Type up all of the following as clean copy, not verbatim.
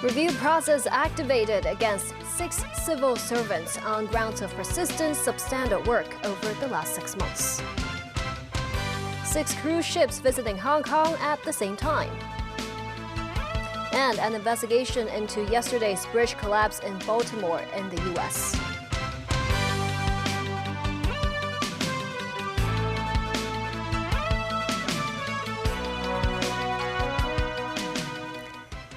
Review process activated against 6 civil servants on grounds of persistent substandard work over the last 6 months. 6 cruise ships visiting Hong Kong at the same time. And an investigation into yesterday's bridge collapse in Baltimore in the U.S.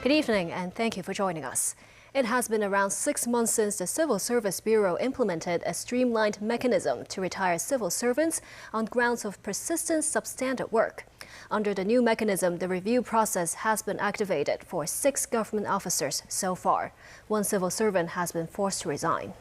Good evening, and thank you for joining us. It has been around 6 months since the Civil Service Bureau implemented a streamlined mechanism to retire civil servants on grounds of persistent substandard work. Under the new mechanism, the review process has been activated for 6 government officers so far. 1 civil servant has been forced to resign.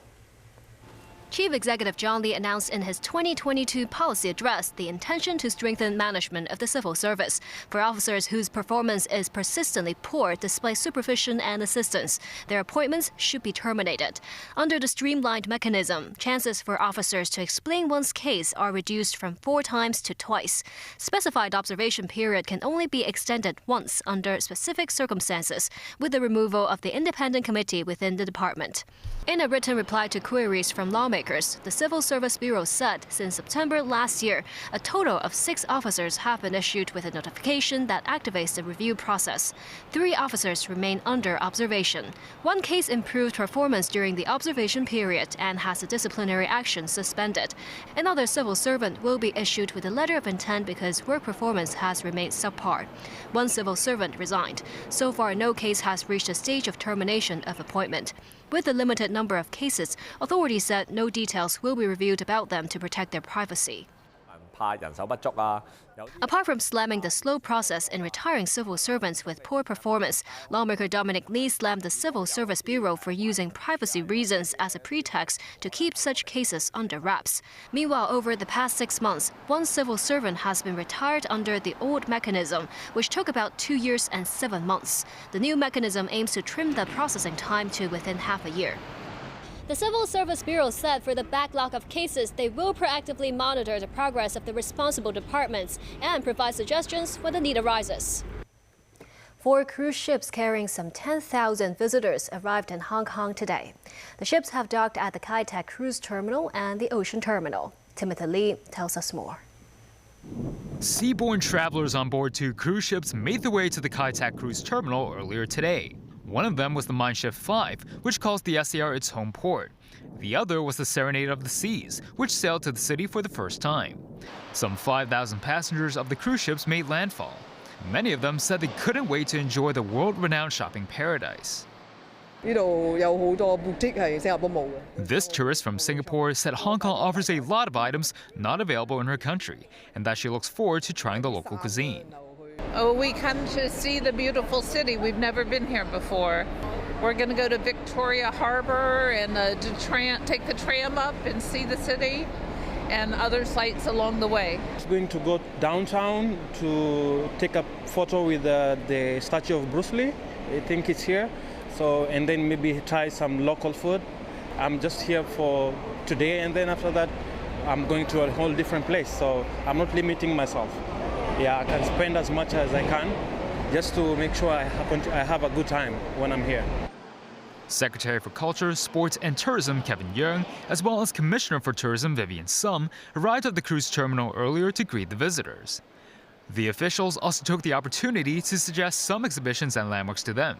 Chief Executive John Lee announced in his 2022 policy address the intention to strengthen management of the civil service. For officers whose performance is persistently poor despite supervision and assistance, their appointments should be terminated. Under the streamlined mechanism, chances for officers to explain one's case are reduced from 4 times to twice. Specified observation period can only be extended once under specific circumstances, with the removal of the independent committee within the department. In a written reply to queries from lawmakers, the Civil Service Bureau said since September last year, a total of 6 officers have been issued with a notification that activates the review process. 3 officers remain under observation. 1 case improved performance during the observation period and has a disciplinary action suspended. Another civil servant will be issued with a letter of intent because work performance has remained subpar. 1 civil servant resigned. So far, no case has reached a stage of termination of appointment. With a limited number of cases, authorities said no details will be revealed about them to protect their privacy. Apart from slamming the slow process in retiring civil servants with poor performance, lawmaker Dominic Lee slammed the Civil Service Bureau for using privacy reasons as a pretext to keep such cases under wraps. Meanwhile, over the past 6 months, 1 civil servant has been retired under the old mechanism, which took about 2 years and 7 months. The new mechanism aims to trim the processing time to within half a year. The Civil Service Bureau said for the backlog of cases, they will proactively monitor the progress of the responsible departments and provide suggestions when the need arises. 4 cruise ships carrying some 10,000 visitors arrived in Hong Kong today. The ships have docked at the Kai Tak Cruise Terminal and the Ocean Terminal. Timothy Lee tells us more. Seaborne travelers on board 2 cruise ships made their way to the Kai Tak Cruise Terminal earlier today. One of them was the Mindshift 5, which calls the SAR its home port. The other was the Serenade of the Seas, which sailed to the city for the first time. Some 5,000 passengers of the cruise ships made landfall. Many of them said they couldn't wait to enjoy the world-renowned shopping paradise. This tourist from Singapore said Hong Kong offers a lot of items not available in her country, and that she looks forward to trying the local cuisine. Oh, we come to see the beautiful city. We've never been here before. We're going to go to Victoria Harbor and take the tram up and see the city and other sites along the way. We're going to go downtown to take a photo with the statue of Bruce Lee. I think it's here. So, and then maybe try some local food. I'm just here for today, and then after that, I'm going to a whole different place. So I'm not limiting myself. Yeah, I can spend as much as I can just to make sure I have a good time when I'm here. Secretary for Culture, Sports and Tourism Kevin Yeung, as well as Commissioner for Tourism Vivian Sum, arrived at the cruise terminal earlier to greet the visitors. The officials also took the opportunity to suggest some exhibitions and landmarks to them.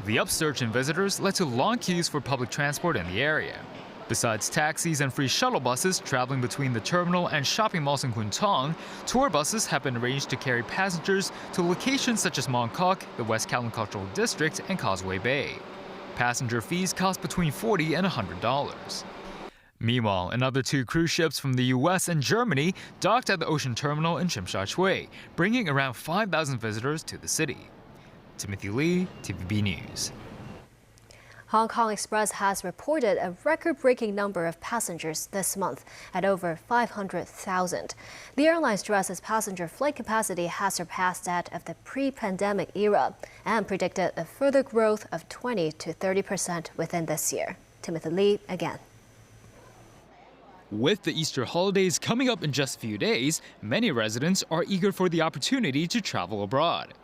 The upsurge in visitors led to long queues for public transport in the area. Besides taxis and free shuttle buses traveling between the terminal and shopping malls in Kwun Tong, tour buses have been arranged to carry passengers to locations such as Mong Kok, the West Kowloon Cultural District, and Causeway Bay. Passenger fees cost between $40 and $100. Meanwhile, another 2 cruise ships from the U.S. and Germany docked at the Ocean Terminal in Tsim Sha Tsui, bringing around 5,000 visitors to the city. Timothy Lee, TVB News. Hong Kong Express has reported a record-breaking number of passengers this month at over 500,000. The airline stresses passenger flight capacity has surpassed that of the pre-pandemic era and predicted a further growth of 20% to 30% within this year. Timothy Lee again. With the Easter holidays coming up in just a few days, many residents are eager for the opportunity to travel abroad.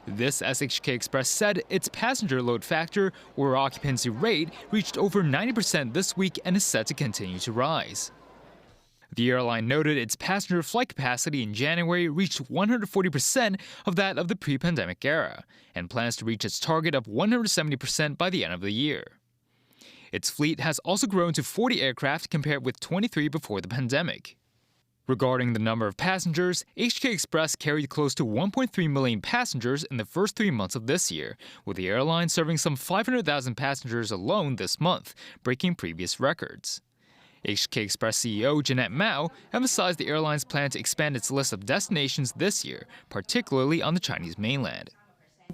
This, as HK Express said, its passenger load factor, or occupancy rate, reached over 90% this week and is set to continue to rise. The airline noted its passenger flight capacity in January reached 140% of that of the pre-pandemic era, and plans to reach its target of 170% by the end of the year. Its fleet has also grown to 40 aircraft compared with 23 before the pandemic. Regarding the number of passengers, HK Express carried close to 1.3 million passengers in the first 3 months of this year, with the airline serving some 500,000 passengers alone this month, breaking previous records. HK Express CEO Jeanette Mao emphasized the airline's plan to expand its list of destinations this year, particularly on the Chinese mainland.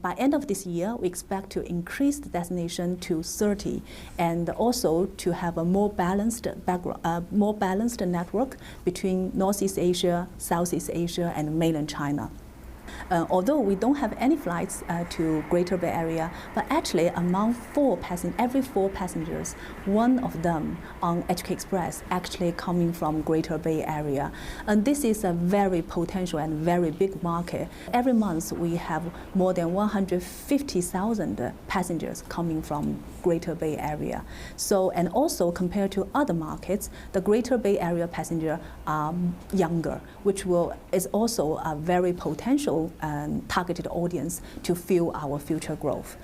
By end of this year, we expect to increase the destination to 30 and also to have a more balanced network between Northeast Asia, Southeast Asia, and mainland China. Although we don't have any flights to Greater Bay Area, but actually among every four passengers, one of them on HK Express actually coming from Greater Bay Area. And this is a very potential and very big market. Every month we have more than 150,000 passengers coming from Greater Bay Area. So, and also compared to other markets, the Greater Bay Area passenger are younger, which is also a very potential targeted audience to fuel our future growth.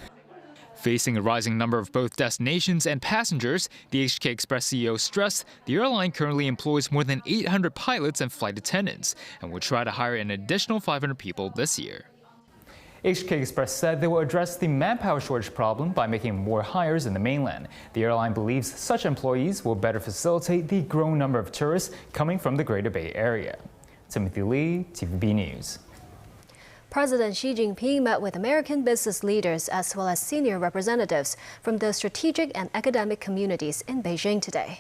Facing a rising number of both destinations and passengers, the HK Express CEO stressed the airline currently employs more than 800 pilots and flight attendants and will try to hire an additional 500 people this year. HK Express said they will address the manpower shortage problem by making more hires in the mainland. The airline believes such employees will better facilitate the growing number of tourists coming from the Greater Bay Area. Timothy Lee, TVB News. President Xi Jinping met with American business leaders as well as senior representatives from the strategic and academic communities in Beijing today.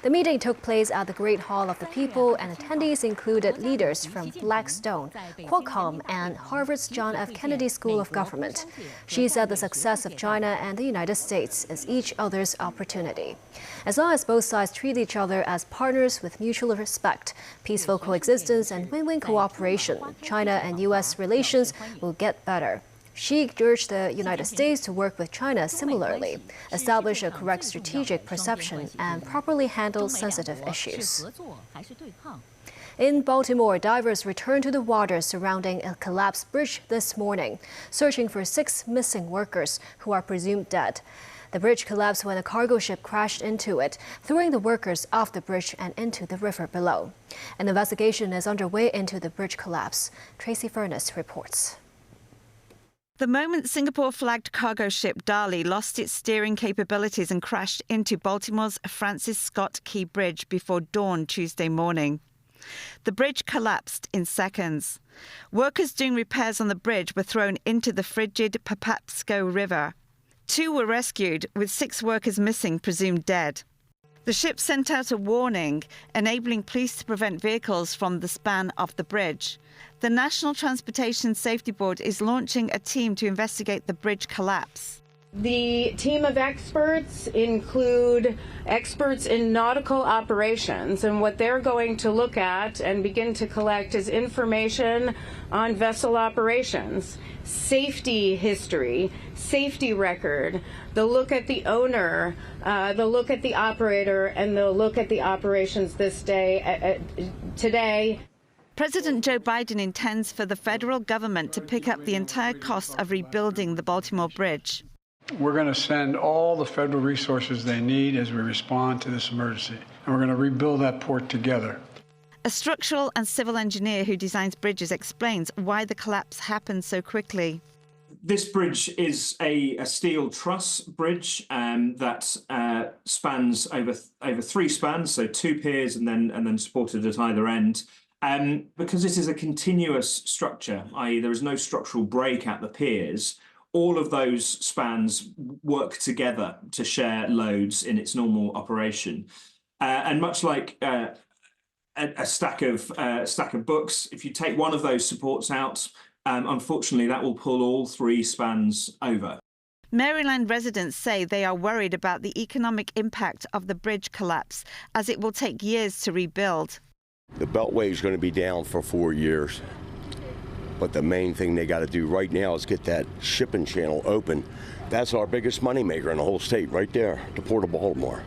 The meeting took place at the Great Hall of the People, and attendees included leaders from Blackstone, Qualcomm, and Harvard's John F. Kennedy School of Government. Xi said the success of China and the United States is each other's opportunity. As long as both sides treat each other as partners with mutual respect, peaceful coexistence, and win-win cooperation, China and U.S. relations will get better. Xi urged the United States to work with China similarly, establish a correct strategic perception, and properly handle sensitive issues. In Baltimore, divers returned to the water surrounding a collapsed bridge this morning, searching for 6 missing workers who are presumed dead. The bridge collapsed when a cargo ship crashed into it, throwing the workers off the bridge and into the river below. An investigation is underway into the bridge collapse. Tracy Furness reports. The moment Singapore-flagged cargo ship Dali lost its steering capabilities and crashed into Baltimore's Francis Scott Key Bridge before dawn Tuesday morning. The bridge collapsed in seconds. Workers doing repairs on the bridge were thrown into the frigid Papatsko River. 2 were rescued, with 6 workers missing, presumed dead. The ship sent out a warning, enabling police to prevent vehicles from the span of the bridge. The National Transportation Safety Board is launching a team to investigate the bridge collapse. The team of experts include experts in nautical operations, and what they're going to look at and begin to collect is information on vessel operations, safety history, safety record. They'll look at the owner, they'll look at the operator, and they'll look at the operations today. President Joe Biden intends for the federal government to pick up the entire cost of rebuilding the Baltimore Bridge. We're going to send all the federal resources they need as we respond to this emergency, and we're going to rebuild that port together. A structural and civil engineer who designs bridges explains why the collapse happened so quickly. This bridge is a steel truss bridge that spans over 3 spans, so 2 piers and then supported at either end. Because this is a continuous structure, i.e. there is no structural break at the piers, all of those spans work together to share loads in its normal operation. And much like a stack of books, if you take one of those supports out, unfortunately that will pull all 3 spans over. Maryland residents say they are worried about the economic impact of the bridge collapse, as it will take years to rebuild. The Beltway is going to be down for 4 years, but the main thing they got to do right now is get that shipping channel open. That's our biggest moneymaker in the whole state, right there, the Port of Baltimore.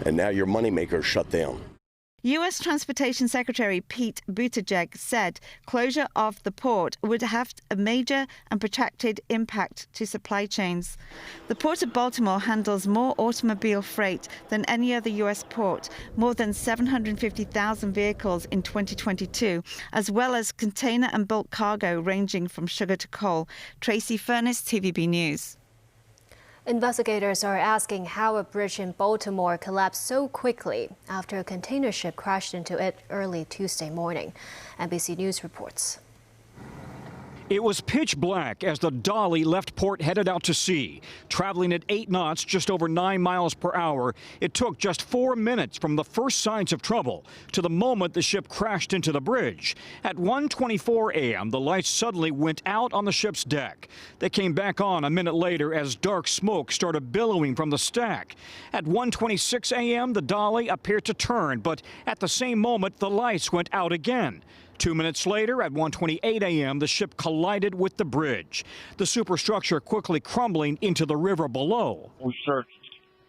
And now your moneymaker is shut down. U.S. Transportation Secretary Pete Buttigieg said closure of the port would have a major and protracted impact to supply chains. The Port of Baltimore handles more automobile freight than any other U.S. port, more than 750,000 vehicles in 2022, as well as container and bulk cargo ranging from sugar to coal. Tracy Furness, TVB News. Investigators are asking how a bridge in Baltimore collapsed so quickly after a container ship crashed into it early Tuesday morning. NBC News reports. It was pitch black as the Dolly left port headed out to sea. Traveling at 8 knots, just over 9 miles per hour, it took just 4 minutes from the first signs of trouble to the moment the ship crashed into the bridge. At 1:24 a.m., the lights suddenly went out on the ship's deck. They came back on a minute later as dark smoke started billowing from the stack. At 1:26 a.m., the Dolly appeared to turn, but at the same moment, the lights went out again. 2 minutes later, at 1:28 a.m., the ship collided with the bridge, the superstructure quickly crumbling into the river below. We searched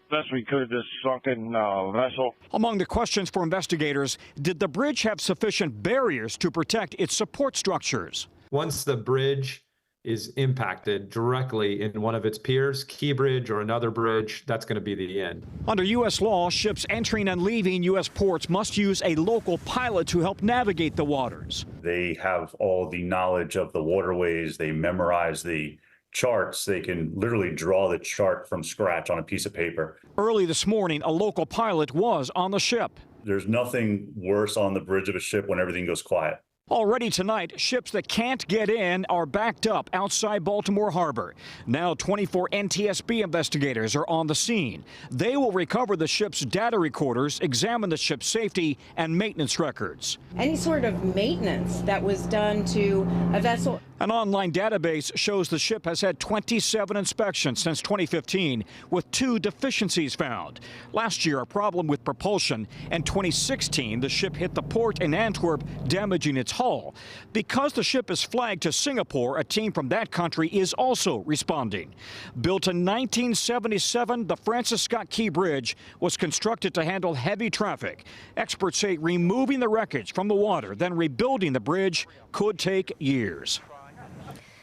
best we could this sunken vessel. Among the questions for investigators, did the bridge have sufficient barriers to protect its support structures? Once the bridge is impacted directly in one of its piers, Key Bridge or another bridge, that's going to be the end. Under U.S. law, ships entering and leaving U.S. ports must use a local pilot to help navigate the waters. They have all the knowledge of the waterways. They memorize the charts. They can literally draw the chart from scratch on a piece of paper. Early this morning, a local pilot was on the ship. There's nothing worse on the bridge of a ship when everything goes quiet. Already tonight, ships that can't get in are backed up outside Baltimore Harbor. Now 24 NTSB investigators are on the scene. They will recover the ship's data recorders, examine the ship's safety and maintenance records. Any sort of maintenance that was done to a vessel. An online database shows the ship has had 27 inspections since 2015, with 2 deficiencies found. Last year, a problem with propulsion. In 2016, the ship hit the port in Antwerp, damaging its hull. Because the ship is flagged to Singapore, a team from that country is also responding. Built in 1977, the Francis Scott Key Bridge was constructed to handle heavy traffic. Experts say removing the wreckage from the water, then rebuilding the bridge could take years.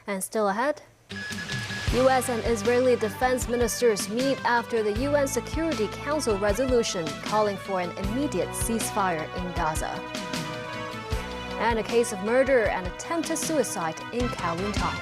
And still ahead, U.S. and Israeli defense ministers meet after the UN Security Council resolution calling for an immediate ceasefire in Gaza. And a case of murder and attempted suicide in Kowloon Town.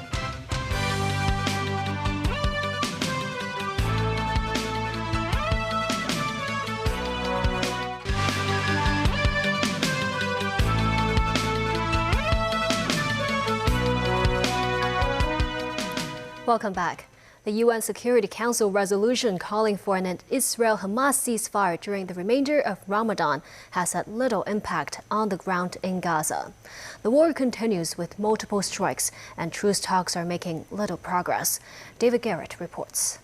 Welcome back. The UN Security Council resolution calling for an Israel-Hamas ceasefire during the remainder of Ramadan has had little impact on the ground in Gaza. The war continues with multiple strikes, and truce talks are making little progress. David Garrett reports.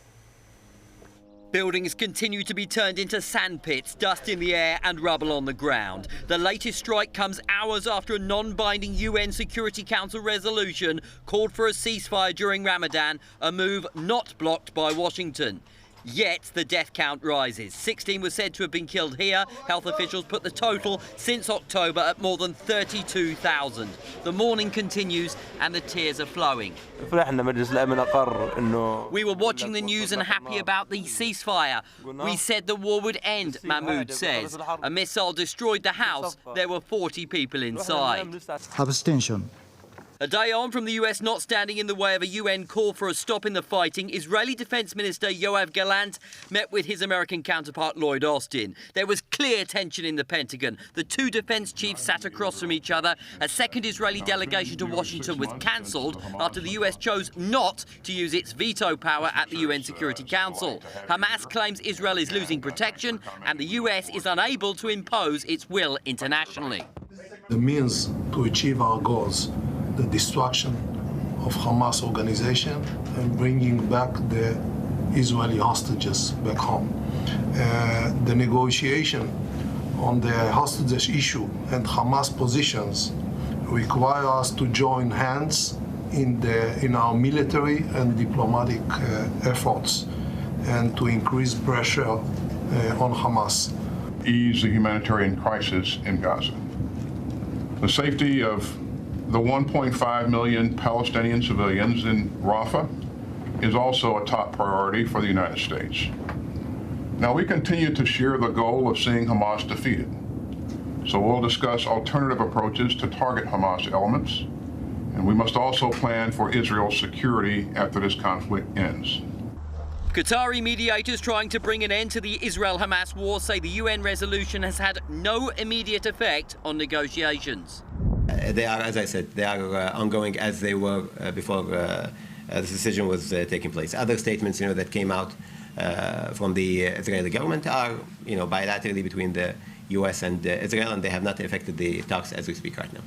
Buildings continue to be turned into sandpits, dust in the air and rubble on the ground. The latest strike comes hours after a non-binding UN Security Council resolution called for a ceasefire during Ramadan, a move not blocked by Washington. Yet the death count rises. 16 were said to have been killed here. Health officials put the total since October at more than 32,000. The mourning continues and the tears are flowing. We were watching the news and happy about the ceasefire. We said the war would end, Mahmoud says. A missile destroyed the house. There were 40 people inside. Abstention. A day on from the US not standing in the way of a UN call for a stop in the fighting, Israeli Defense Minister Yoav Gallant met with his American counterpart Lloyd Austin. There was clear tension in the Pentagon. The 2 defense chiefs sat across from each other. A second Israeli delegation to Washington was cancelled after the US chose not to use its veto power at the UN Security Council. Hamas claims Israel is losing protection and the US is unable to impose its will internationally. The means to achieve our goals, the destruction of Hamas organization and bringing back the Israeli hostages back home. The negotiation on the hostages issue and Hamas positions require us to join hands in our military and diplomatic efforts and to increase pressure on Hamas. Ease the humanitarian crisis in Gaza. The safety of the 1.5 million Palestinian civilians in Rafah is also a top priority for the United States. Now, we continue to share the goal of seeing Hamas defeated. So we'll discuss alternative approaches to target Hamas elements, and we must also plan for Israel's security after this conflict ends. Qatari mediators trying to bring an end to the Israel-Hamas war say the UN resolution has had no immediate effect on negotiations. They are, as I said, they are ongoing as they were before this decision was taking place. Other statements, that came out from the Israeli government are, bilaterally between the U.S. and Israel, and they have not affected the talks as we speak right now.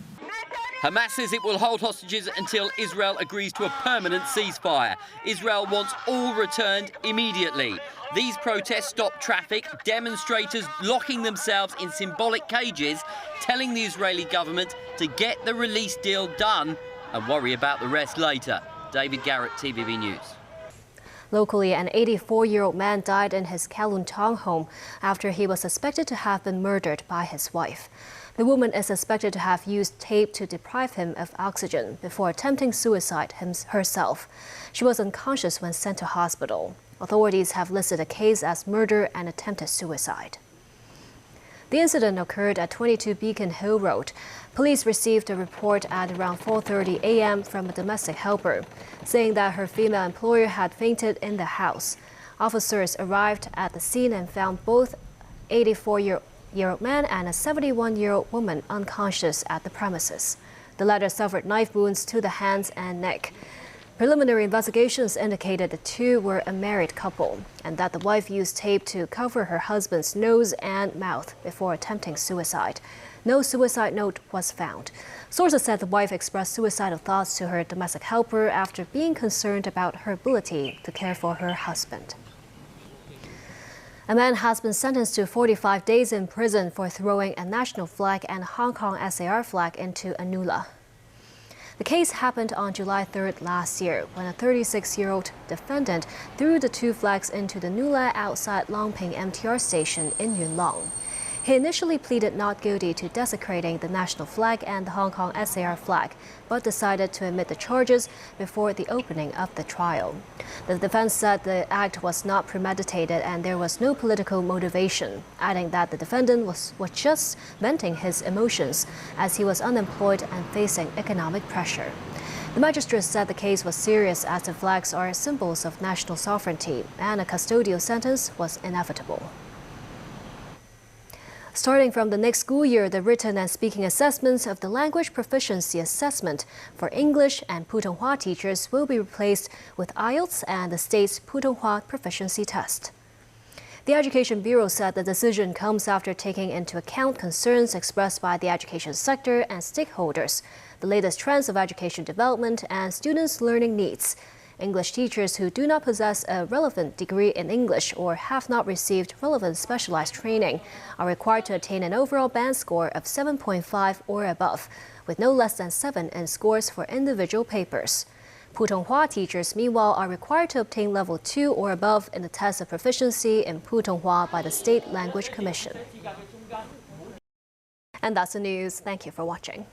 Hamas says it will hold hostages until Israel agrees to a permanent ceasefire. Israel wants all returned immediately. These protests stop traffic, demonstrators locking themselves in symbolic cages, telling the Israeli government to get the release deal done and worry about the rest later. David Garrett, TVB News. Locally, an 84-year-old man died in his Kowloon Tong home after he was suspected to have been murdered by his wife. The woman is suspected to have used tape to deprive him of oxygen before attempting suicide herself. She was unconscious when sent to hospital. Authorities have listed the case as murder and attempted suicide. The incident occurred at 22 Beacon Hill Road. Police received a report at around 4:30 a.m. from a domestic helper, saying that her female employer had fainted in the house. Officers arrived at the scene and found both 84-year-old man and a 71-year-old woman unconscious at the premises. The latter suffered knife wounds to the hands and neck. Preliminary investigations indicated the two were a married couple and that the wife used tape to cover her husband's nose and mouth before attempting suicide. No suicide note was found. Sources said the wife expressed suicidal thoughts to her domestic helper after being concerned about her ability to care for her husband. A man has been sentenced to 45 days in prison for throwing a national flag and Hong Kong SAR flag into a nullah. The case happened on July 3rd last year when a 36-year-old defendant threw the two flags into the nullah outside Longping MTR station in Yuen Long. He initially pleaded not guilty to desecrating the national flag and the Hong Kong SAR flag, but decided to admit the charges before the opening of the trial. The defense said the act was not premeditated and there was no political motivation, adding that the defendant was just venting his emotions as he was unemployed and facing economic pressure. The magistrate said the case was serious as the flags are symbols of national sovereignty and a custodial sentence was inevitable. Starting from the next school year, the written and speaking assessments of the Language Proficiency Assessment for English and Putonghua teachers will be replaced with IELTS and the state's Putonghua Proficiency Test. The Education Bureau said the decision comes after taking into account concerns expressed by the education sector and stakeholders, the latest trends of education development and students' learning needs. English teachers who do not possess a relevant degree in English or have not received relevant specialized training are required to attain an overall band score of 7.5 or above, with no less than 7 in scores for individual papers. Putonghua teachers, meanwhile, are required to obtain level 2 or above in the test of proficiency in Putonghua by the State Language Commission. And that's the news. Thank you for watching.